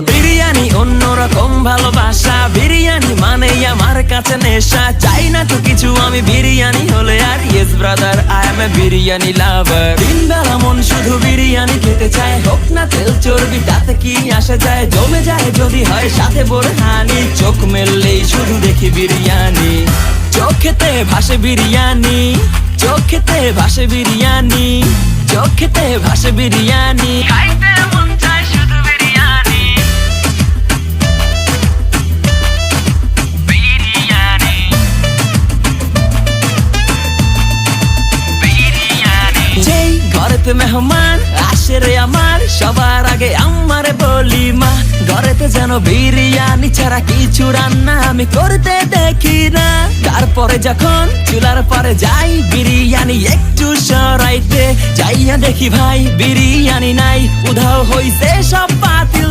বিরিয়ানি অন্যরকম ভালোবাসা, বিরিয়ানি মানে আমার কাছে নেশা। চাই না তো কিছু আমি বিরিয়ানি হলে আর, yes brother I M A biryani লাভার। দিন বেলা মন শুধু বিরিয়ানি খেতে চায়, হোক না তেল চর্বি তাতে কি আসে যায়। জমে যায় যদি হয় সাথে বোরহানি, চোখ মেললেই শুধু দেখি বিরিয়ানি। চোখেতে ভাসে বিরিয়ানি, চোখেতে ভাসে বিরিয়ানি, চোখেতে ভাসে বিরিয়ানি। খাইতে মন চায় শুধু বিরিয়ানি, বিরিয়ানি, বিরিয়ানি। যেই ঘরেতে মেহমান আসে রে আমার, সবার আগে আমারে বলি মা। ঘরেতে যেন বিরিয়ানি ছাড়া কিছু রান্না আমি করতে দেখি না। তারপরে যখন চুলার পরে যাই বিরিয়ানি একটু সরাইতে, যাইয়া দেখি ভাই বিরিয়ানি নাই, উধাও হইছে সব পাতিল।